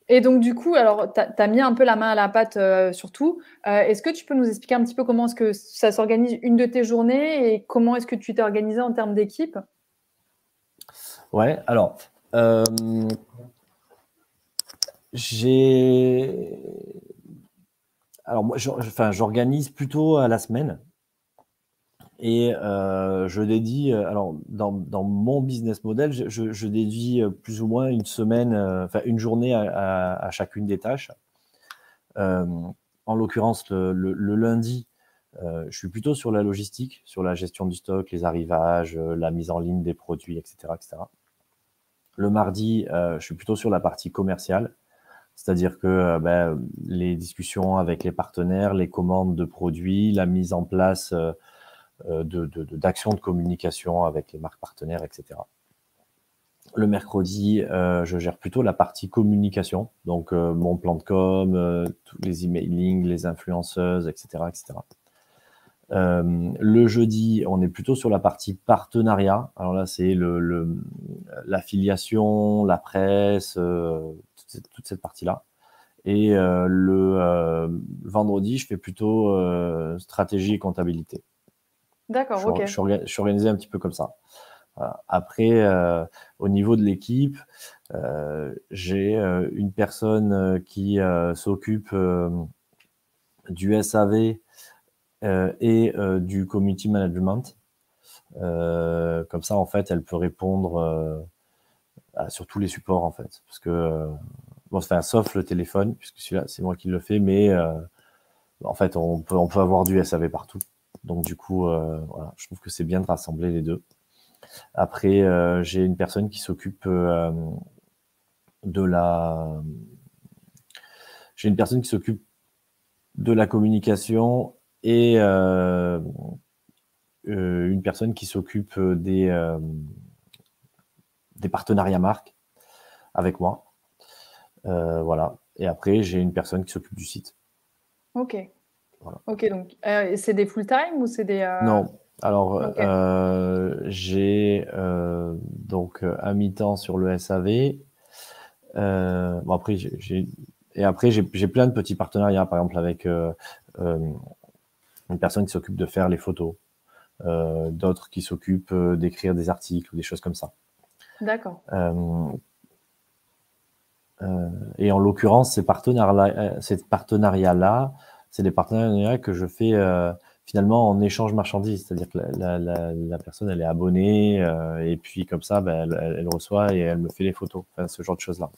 Et donc du coup, alors tu as mis un peu la main à la pâte, sur tout. Est-ce que tu peux nous expliquer un petit peu comment est-ce que ça s'organise une de tes journées et comment est-ce que tu t'es organisé en termes d'équipe? Ouais, alors, j'ai alors moi, j'organise plutôt à la semaine et je dédie, alors dans mon business model, je dédie, plus ou moins une semaine, enfin une journée à chacune des tâches. En l'occurrence, le lundi, je suis plutôt sur la logistique, sur la gestion du stock, les arrivages, la mise en ligne des produits, et cetera, et cetera. Le mardi, je suis plutôt sur la partie commerciale, c'est-à-dire que les discussions avec les partenaires, les commandes de produits, la mise en place d'actions de communication avec les marques partenaires, etc. Le mercredi, je gère plutôt la partie communication, donc mon plan de com, tous les emailing, les influenceuses, etc., etc. Le jeudi, on est plutôt sur la partie partenariat. Alors là, c'est l'affiliation, la presse, toute cette partie-là. Et le vendredi, je fais plutôt stratégie et comptabilité. D'accord, OK. Je suis organisé un petit peu comme ça. Voilà. Après, au niveau de l'équipe, j'ai une personne qui s'occupe du SAV et du community management. Comme ça, en fait, elle peut répondre sur tous les supports, en fait. Parce que, bon, enfin, sauf le téléphone, puisque celui-là, c'est moi qui le fais, mais en fait, on peut avoir du SAV partout. Donc, du coup, voilà, je trouve que c'est bien de rassembler les deux. Après, j'ai une personne qui s'occupe de la... J'ai une personne qui s'occupe de la communication et une personne qui s'occupe des partenariats marques avec moi. Voilà. Et après, j'ai une personne qui s'occupe du site. OK. Voilà. OK, donc c'est des full-time ou c'est des, Non. Alors, OK. j'ai donc un mi-temps sur le SAV. Bon, après, j'ai plein de petits partenariats, par exemple avec une personne qui s'occupe de faire les photos, d'autres qui s'occupent d'écrire des articles ou des choses comme ça. D'accord. Et en l'occurrence, ces partenariats-là, c'est des partenariats que je fais finalement en échange marchandise, c'est-à-dire que la personne, elle est abonnée et puis comme ça, elle reçoit et elle me fait les photos, enfin, ce genre de choses-là.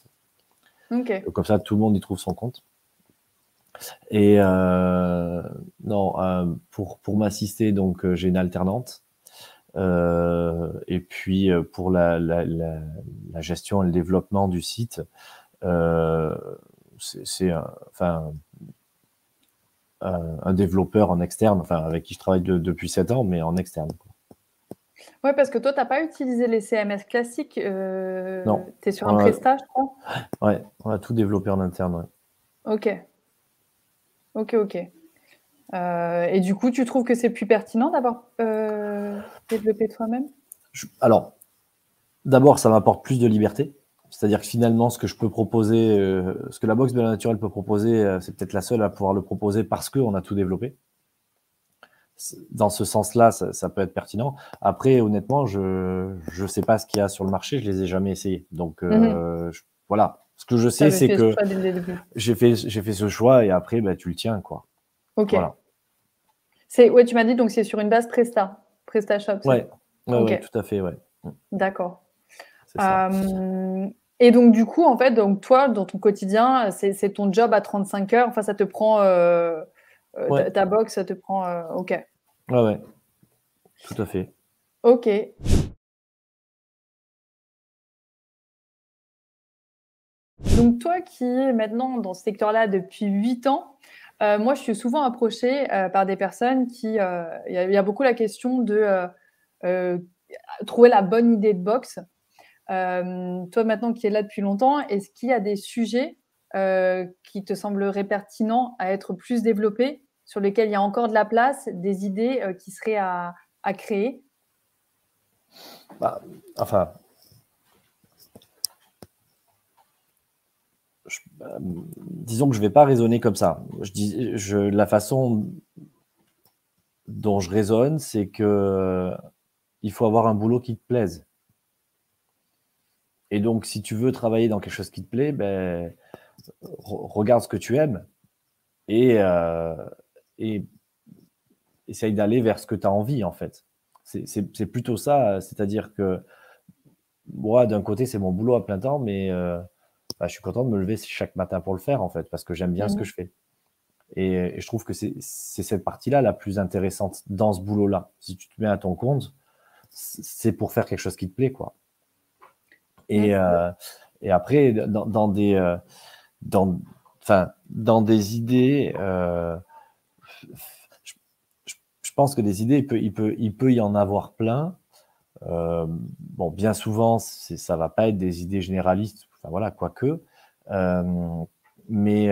OK. Comme ça, tout le monde y trouve son compte. Et non, pour m'assister, donc j'ai une alternante. Et puis pour la gestion et le développement du site, c'est enfin un développeur en externe, enfin avec qui je travaille depuis 7 ans, mais en externe, quoi. Ouais, parce que toi, tu as pas utilisé les CMS classiques, Non, tu es sur un on a, prestat, je crois? ouais, on a tout développé en interne. Ouais. OK. OK, OK. Et du coup, tu trouves que c'est plus pertinent d'avoir, développé toi-même? Alors, d'abord, ça m'apporte plus de liberté. C'est-à-dire que finalement, ce que je peux proposer, ce que la box de la naturelle peut proposer, c'est peut-être la seule à pouvoir le proposer parce qu'on a tout développé. Dans ce sens-là, ça peut être pertinent. Après, honnêtement, je sais pas ce qu'il y a sur le marché, je les ai jamais essayés. Donc Mmh. voilà. Ce que je Tu sais, avais c'est fait ce que choix dès le début. j'ai fait ce choix et après, tu le tiens, quoi. OK. Voilà. Ouais, tu m'as dit donc c'est sur une base Presta, PrestaShop, c'est Ouais, ça? ouais, OK, ouais, tout à fait, ouais. d'accord. C'est ça. Hem Et donc du coup, en fait, donc toi, dans ton quotidien, c'est ton job à 35 heures, enfin ça te prend, Ouais, ta box, ça te prend, OK. ouais, ouais, tout à fait. OK. Donc toi qui es maintenant dans ce secteur-là depuis 8 ans, moi je suis souvent approchée, par des personnes qui, il y a beaucoup la question de, heu, trouver la bonne idée de box. Toi maintenant qui es là depuis longtemps, est-ce qu'il y a des sujets, qui te sembleraient pertinents à être plus développés, sur lesquels il y a encore de la place, des idées, qui seraient à créer? Bah, enfin, disons que je ne vais pas raisonner comme ça. La façon dont je raisonne, c'est que il faut avoir un boulot qui te plaise. Et donc, si tu veux travailler dans quelque chose qui te plaît, ben, regarde ce que tu aimes et essaye d'aller vers ce que tu as envie, en fait. C'est plutôt ça, c'est-à-dire que moi, d'un côté, c'est mon boulot à plein temps, mais je suis content de me lever chaque matin pour le faire, en fait, parce que j'aime bien ce que je fais. Et je trouve que c'est cette partie-là la plus intéressante dans ce boulot-là. Si tu te mets à ton compte, c'est pour faire quelque chose qui te plaît, quoi. Et après, dans des idées, je pense que des idées, il peut y en avoir plein. Bon, bien souvent, ça va pas être des idées généralistes, enfin voilà, quoique. Mais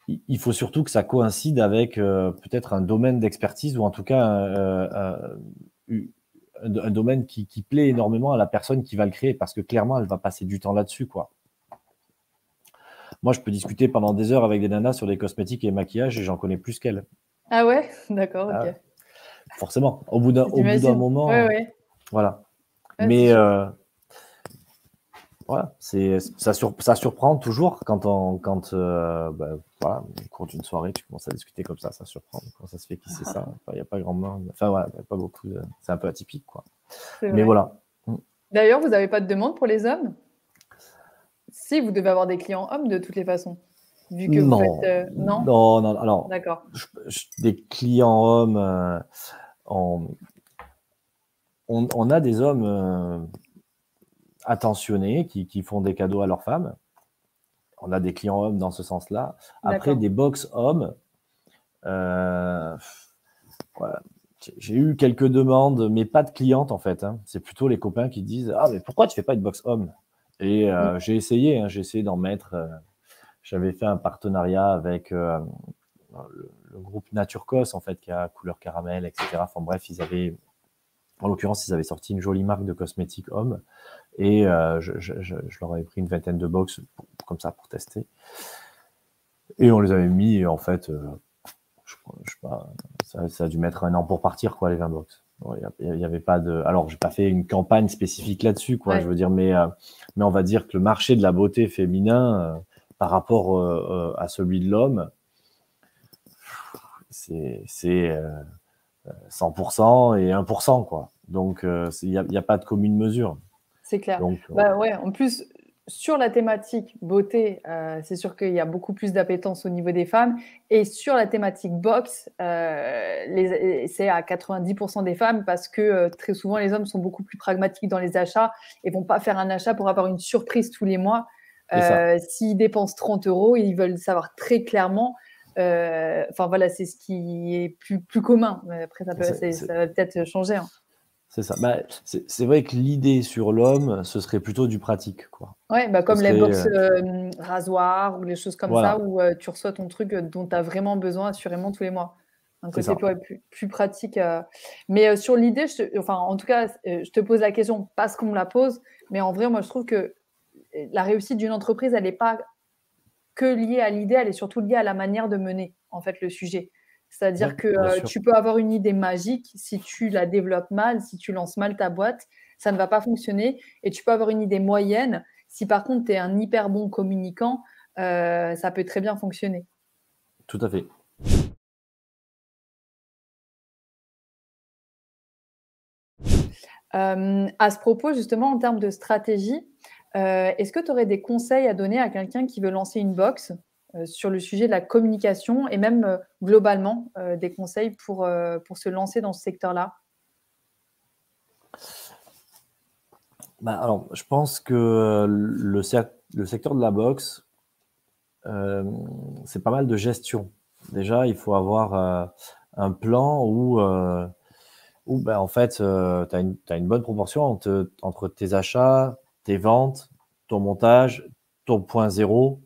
il faut surtout que ça coïncide avec peut-être un domaine d'expertise ou en tout cas un domaine qui plaît énormément à la personne qui va le créer parce que clairement, elle va passer du temps là-dessus, quoi. Moi, je peux discuter pendant des heures avec des nanas sur des cosmétiques et maquillage et j'en connais plus qu'elles. Ah ouais? D'accord, Ah ok. ouais. Forcément, au bout d'un J'imagine. moment, Ouais. voilà. Ouais, Mais c'est sûr. voilà, ça surprend toujours quand voilà, au cours d'une soirée, tu commences à discuter comme ça surprend. Comment ça se fait, qui c'est ça? Il n'y a pas grand monde. Enfin voilà, il y a pas beaucoup c'est un peu atypique, quoi. C'est Mais vrai. voilà. D'ailleurs, vous n'avez pas de demande pour les hommes? Si, vous devez avoir des clients hommes de toutes les façons, vu que vous Non, faites, non? non. Alors, D'accord. des clients hommes, on a des hommes attentionnés qui font des cadeaux à leurs femmes. On a des clients hommes dans ce sens-là. Après, D'accord. des box hommes, voilà. J'ai eu quelques demandes, mais pas de clientes en fait, hein. C'est plutôt les copains qui disent « Ah, mais pourquoi tu fais pas une box homme ?» Et j'ai essayé d'en mettre. J'avais fait un partenariat avec le groupe Naturcos, en fait, qui a couleur caramel, etc. Enfin bref, en l'occurrence, ils avaient sorti une jolie marque de cosmétiques hommes. Et je leur avais pris une vingtaine de box comme ça pour tester. Et on les avait mis, et en fait, je sais pas, ça a dû mettre 1 an pour partir, quoi, les 20 box. Il y avait pas de. Alors, j'ai pas fait une campagne spécifique là-dessus, quoi. Ouais. Je veux dire, mais on va dire que le marché de la beauté féminin, par rapport à celui de l'homme, c'est 100% et 1%, quoi. Donc, il y a pas de commune mesure. C'est clair. Donc, Bah ouais, en plus, sur la thématique beauté, c'est sûr qu'il y a beaucoup plus d'appétence au niveau des femmes. Et sur la thématique boxe, c'est à 90% des femmes parce que très souvent, les hommes sont beaucoup plus pragmatiques dans les achats et vont pas faire un achat pour avoir une surprise tous les mois. c'est ça. S'ils dépensent 30 €, ils veulent savoir très clairement. Enfin voilà, c'est ce qui est plus commun. Mais après, ça va peut-être changer, hein. C'est ça. Bah, c'est vrai que l'idée sur l'homme, ce serait plutôt du pratique, quoi. Ouais, bah, Ce comme les serait, box, rasoirs ou les choses comme ça voilà, où, tu reçois ton truc, dont tu as vraiment besoin assurément tous les mois. Un c'est côté ça. ouais, plus pratique, mais sur l'idée, enfin, en tout cas, je te pose la question parce qu'on me la pose, mais en vrai, moi, je trouve que, la réussite d'une entreprise, elle est pas que liée à l'idée, elle est surtout liée à la manière de mener, en fait, le sujet. Ouais, C'est-à-dire que, bien sûr. tu peux avoir une idée magique, si tu la développes mal, si tu lances mal ta boîte, ça ne va pas fonctionner et tu peux avoir une idée moyenne, si par contre tu es un hyper bon communicant, ça peut très bien fonctionner. Tout à fait. À ce propos, justement, en termes de stratégie, est-ce que tu aurais des conseils à donner à quelqu'un qui veut lancer une box, sur le sujet de la communication et même, globalement, des conseils pour se lancer dans ce secteur-là? Bah, alors, je pense que le secteur de la boxe, c'est pas mal de gestion. Déjà, il faut avoir un plan où ben, en fait, tu as une bonne proportion entre tes achats, tes ventes, ton montage, ton point zéro.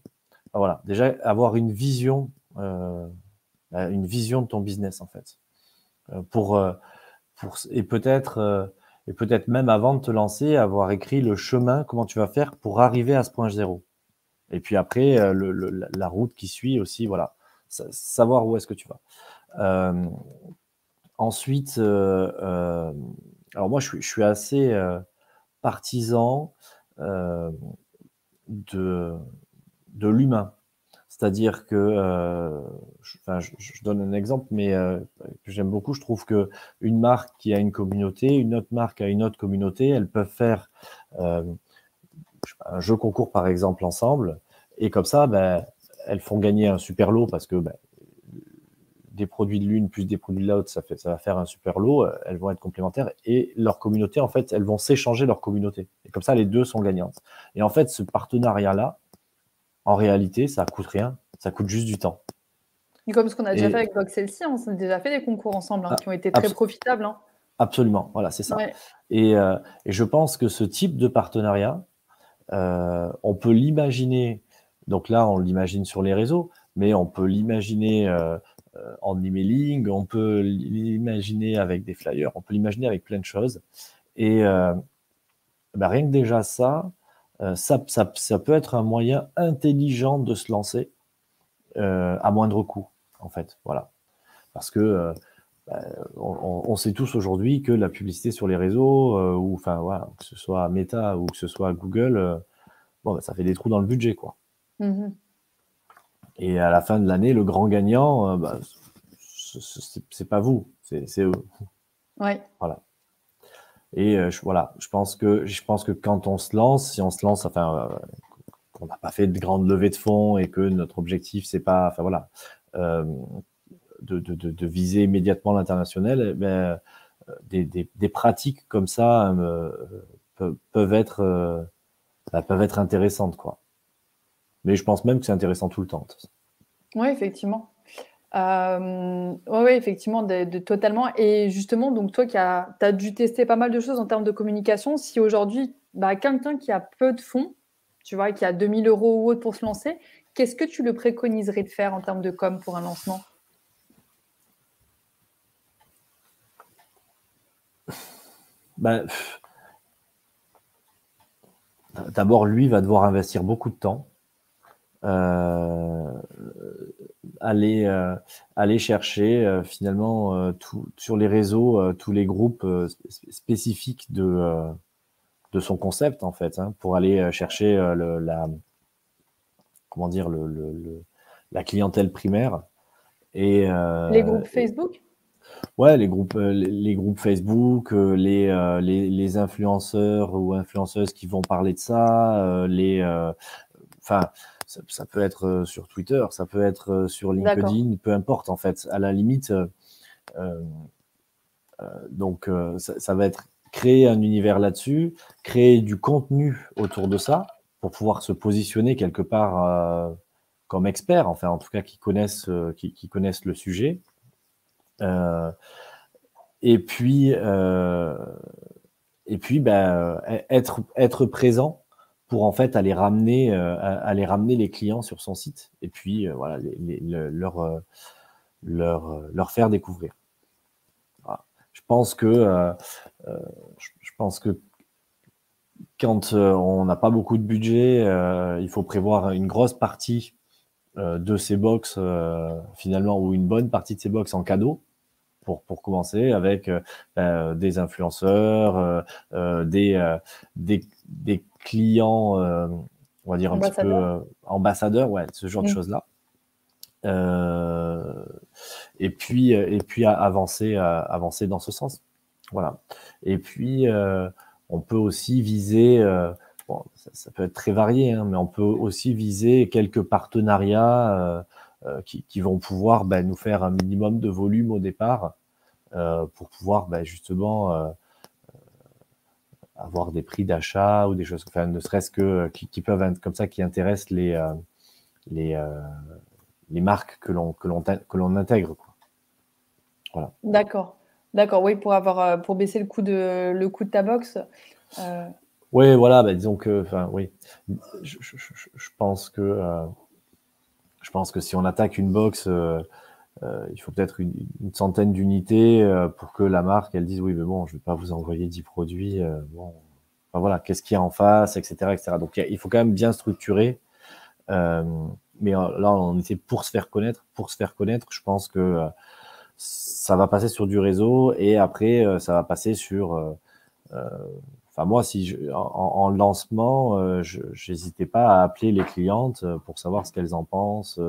Voilà, déjà avoir une vision de ton business en fait. Pour, et peut-être même avant de te lancer, avoir écrit le chemin, comment tu vas faire pour arriver à ce point zéro. Et puis après, la route qui suit aussi, voilà, savoir où est-ce que tu vas. Ensuite, alors moi, je suis assez partisan de l'humain. C'est-à-dire que, je donne un exemple, mais que j'aime beaucoup. Je trouve que une marque qui a une communauté, une autre marque a une autre communauté, elles peuvent faire un jeu concours, par exemple, ensemble. Et comme ça, ben, elles font gagner un super lot parce que ben, des produits de l'une plus des produits de l'autre, ça va faire un super lot. Elles vont être complémentaires. Et leur communauté, en fait, elles vont s'échanger leur communauté. Et comme ça, les deux sont gagnantes. Et en fait, ce partenariat-là, en réalité, ça coûte rien. Ça coûte juste du temps. Et comme ce qu'on a déjà fait Et avec Voxelcy, on a déjà fait des concours ensemble qui ont été très profitables. Absolument, voilà, c'est ça. Ouais. Et je pense que ce type de partenariat, on peut l'imaginer, donc là, on l'imagine sur les réseaux, mais on peut l'imaginer en emailing, on peut l'imaginer avec des flyers, on peut l'imaginer avec plein de choses. Et rien que déjà ça peut être un moyen intelligent de se lancer à moindre coût, en fait. Voilà. Parce que on sait tous aujourd'hui que la publicité sur les réseaux, ou enfin voilà, que ce soit Meta ou que ce soit Google, ça fait des trous dans le budget, quoi. Mmh. Et à la fin de l'année, le grand gagnant, c'est pas vous, c'est eux. Ouais. Voilà. Et voilà, je pense que quand on se lance, si on se lance, enfin, qu'on n'a pas fait de grande levée de fonds et que notre objectif c'est pas, enfin voilà, de viser immédiatement l'international, ben, des pratiques comme ça peuvent être intéressantes, quoi. Mais je pense même que c'est intéressant tout le temps. Oui, effectivement. Ouais, effectivement, totalement. Et justement, donc toi tu as dû tester pas mal de choses en termes de communication. Si aujourd'hui, quelqu'un qui a peu de fonds, tu vois, qui a 2 000 € ou autre pour se lancer, qu'est-ce que tu le préconiserais de faire en termes de com pour un lancement? D'abord, lui va devoir investir beaucoup de temps, aller chercher finalement sur les réseaux tous les groupes spécifiques de son concept, en fait, hein, pour aller chercher la clientèle primaire. Et Les groupes Facebook? ouais, les groupes Facebook, les influenceurs ou influenceuses qui vont parler de ça, enfin, ça peut être sur Twitter, ça peut être sur LinkedIn, peu importe, en fait. À la limite, donc ça va être créer un univers là-dessus, créer du contenu autour de ça pour pouvoir se positionner quelque part comme expert, enfin en tout cas qui connaissent le sujet. Et puis être présent pour en fait aller ramener les clients sur son site et puis voilà leur faire découvrir. Voilà. Je pense que quand on n'a pas beaucoup de budget, il faut prévoir une grosse partie de ces box finalement, ou une bonne partie de ces box en cadeau pour commencer, avec des influenceurs, des clients, on va dire un petit peu ambassadeurs, ouais, ce genre de choses-là. Et puis avancer dans ce sens. Voilà. Et puis on peut aussi viser, bon, ça peut être très varié, hein, mais on peut aussi viser quelques partenariats qui vont pouvoir nous faire un minimum de volume au départ pour pouvoir justement avoir des prix d'achat ou des choses, enfin, ne serait-ce que qui peuvent être comme ça, qui intéressent les marques que l'on intègre, quoi. Voilà. D'accord, oui, pour baisser le coût de ta box. Oui, voilà, disons que, enfin, oui, je pense que si on attaque une box, il faut peut-être une centaine d'unités pour que la marque, elle dise oui, mais bon, je vais pas vous envoyer 10 produits. Bon, enfin, voilà, qu'est-ce qu'il y a en face, etc., etc. Donc il faut quand même bien structurer Mais là, on était pour se faire connaître. Pour se faire connaître, je pense que ça va passer sur du réseau et après, ça va passer sur. Enfin, moi, en lancement, j'hésitais pas à appeler les clientes pour savoir ce qu'elles en pensent,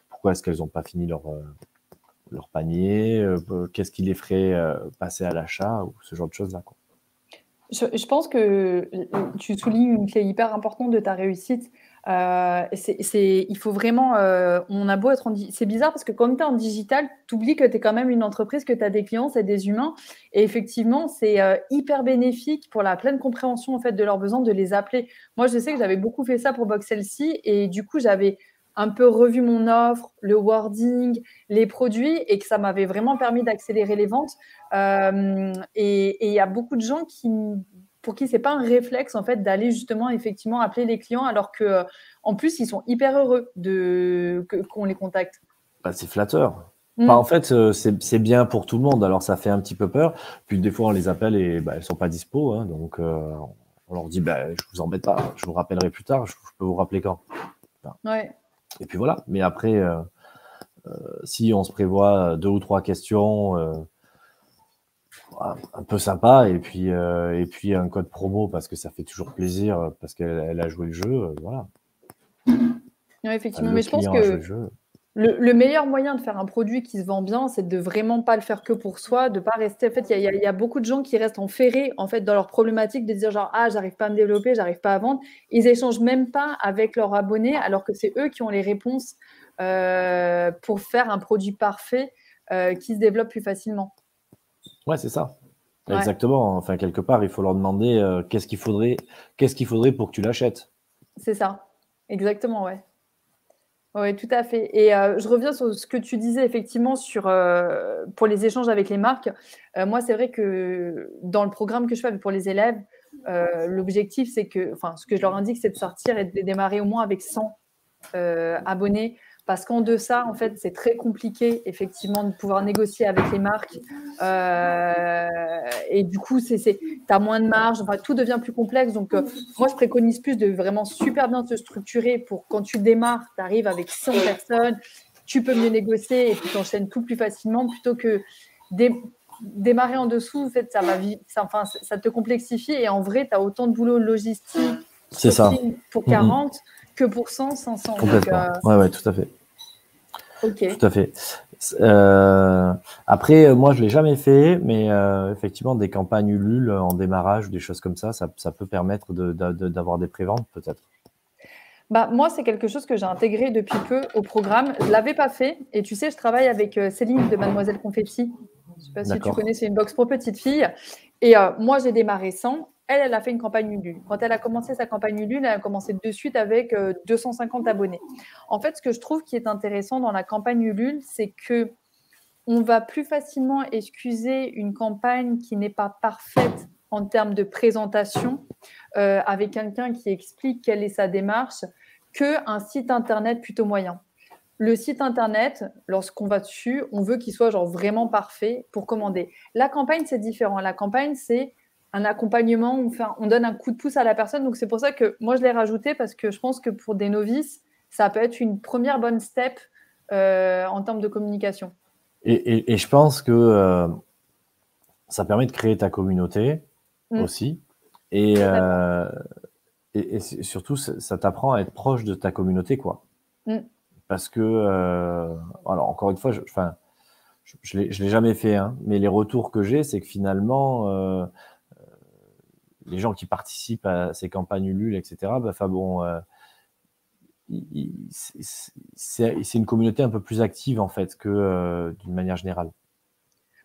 pourquoi est-ce qu'elles n'ont pas fini leur panier, qu'est-ce qui les ferait passer à l'achat ou ce genre de choses-là, quoi. Je pense que tu soulignes une clé hyper importante de ta réussite. Il faut vraiment, on a beau être c'est bizarre parce que quand tu es en digital, tu oublies que tu es quand même une entreprise, que tu as des clients, c'est des humains. Et effectivement, c'est hyper bénéfique pour la pleine compréhension en fait, de leurs besoins de les appeler. Moi, je sais que j'avais beaucoup fait ça pour Boxelcy et du coup, j'avais un peu revu mon offre, le wording, les produits et que ça m'avait vraiment permis d'accélérer les ventes. Et il y a beaucoup de gens pour qui c'est pas un réflexe en fait d'aller justement effectivement appeler les clients alors que en plus ils sont hyper heureux qu'on les contacte. Bah, c'est flatteur. Enfin, en fait, c'est bien pour tout le monde. Alors, ça fait un petit peu peur. Puis, des fois, on les appelle et elles sont pas dispo. Hein, donc, on leur dit, je vous embête pas. Je vous rappellerai plus tard. Je peux vous rappeler quand. Enfin, ouais. Et puis, voilà. Mais après, si on se prévoit 2 ou 3 questions un peu sympa et puis un code promo parce que ça fait toujours plaisir parce qu'elle a joué le jeu. Voilà. Ouais, effectivement. Le Mais je pense client a joué que le jeu. le meilleur moyen de faire un produit qui se vend bien, c'est de vraiment pas le faire que pour soi, de pas rester. En fait, il y a beaucoup de gens qui restent enferrés en fait dans leur problématique de dire genre j'arrive pas à me développer, j'arrive pas à vendre. Ils échangent même pas avec leurs abonnés alors que c'est eux qui ont les réponses pour faire un produit parfait qui se développe plus facilement. Ouais, c'est ça. Ouais. Exactement. Enfin, quelque part, il faut leur demander qu'est-ce qu'il faudrait pour que tu l'achètes. C'est ça. Exactement, ouais. Oui, tout à fait. Et je reviens sur ce que tu disais effectivement pour les échanges avec les marques. Moi, c'est vrai que dans le programme que je fais pour les élèves, l'objectif, ce que je leur indique, c'est de sortir et de démarrer au moins avec 100 abonnés. Parce qu'en deçà, en fait, c'est très compliqué, effectivement, de pouvoir négocier avec les marques. Et du coup, tu as moins de marge. Enfin, tout devient plus complexe. Donc, moi, je préconise plus de vraiment super bien te structurer pour quand tu démarres, tu arrives avec 100 personnes, tu peux mieux négocier et puis tu enchaînes tout plus facilement plutôt que démarrer en dessous. En fait, ça te complexifie et en vrai, tu as autant de boulot logistique, C'est ça. pour 40 que pour 100, 500. Complètement. Ouais, tout à fait. Ok. Tout à fait. Après, moi, je l'ai jamais fait, mais effectivement, des campagnes Ulule en démarrage ou des choses comme ça peut permettre d'avoir des préventes, peut-être. Bah, moi, c'est quelque chose que j'ai intégré depuis peu au programme. Je ne l'avais pas fait. Et tu sais, je travaille avec Céline de Mademoiselle Confetti. Je ne sais pas si tu connais, c'est une box pour petites filles. Et moi, j'ai démarré sans. Elle a fait une campagne Ulule. Quand elle a commencé sa campagne Ulule, elle a commencé de suite avec 250 abonnés. En fait, ce que je trouve qui est intéressant dans la campagne Ulule, c'est que on va plus facilement excuser une campagne qui n'est pas parfaite en termes de présentation avec quelqu'un qui explique quelle est sa démarche qu'un site internet plutôt moyen. Le site internet, lorsqu'on va dessus, on veut qu'il soit genre vraiment parfait pour commander. La campagne, c'est différent. La campagne, c'est un accompagnement, on donne un coup de pouce à la personne. Donc, c'est pour ça que moi, je l'ai rajouté parce que je pense que pour des novices, ça peut être une première bonne step en termes de communication. Et je pense que ça permet de créer ta communauté aussi. Et surtout, ça t'apprend à être proche de ta communauté, quoi. Parce que, alors encore une fois, je l'ai jamais fait, hein, mais les retours que j'ai, c'est que finalement, les gens qui participent à ces campagnes Ulule, etc., c'est une communauté un peu plus active en fait que d'une manière générale.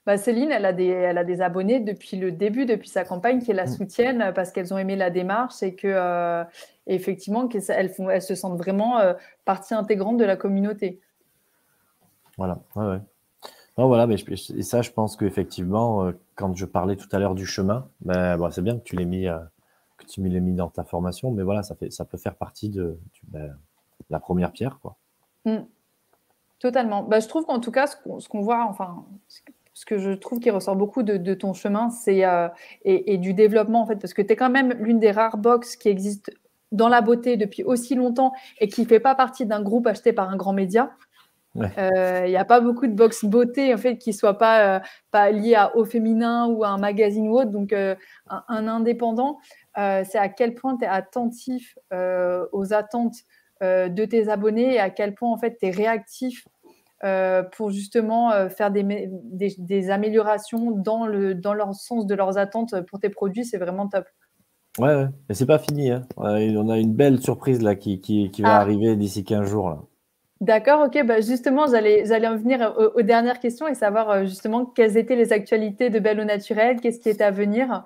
Bah, Céline, elle a des abonnés depuis le début, depuis sa campagne, qui la soutiennent parce qu'elles ont aimé la démarche et que effectivement, elles se sentent vraiment partie intégrante de la communauté. Voilà. Ouais. Non, voilà, mais et ça, je pense qu'effectivement, quand je parlais tout à l'heure du chemin, c'est bien que tu l'aies mis, dans ta formation, mais voilà, ça peut faire partie de la première pierre, quoi. Totalement. Bah, je trouve qu'en tout cas, ce qu'on voit, enfin, ce que je trouve qui ressort beaucoup de ton chemin, c'est et du développement en fait, parce que tu es quand même l'une des rares box qui existent dans la beauté depuis aussi longtemps et qui ne fait pas partie d'un groupe acheté par un grand média. Il n'y a pas beaucoup de box beauté en fait, qui ne soient pas liés au féminin ou à un magazine ou autre. Donc, un indépendant, c'est à quel point tu es attentif aux attentes de tes abonnés et à quel point en fait, tu es réactif pour justement faire des améliorations dans leur sens de leurs attentes pour tes produits. C'est vraiment top. Ouais, mais c'est pas fini, hein. On a une belle surprise là qui va arriver d'ici 15 jours là. D'accord, ok. Bah justement, j'allais en venir aux dernières questions et savoir justement quelles étaient les actualités de Belle au Naturel, qu'est-ce qui est à venir.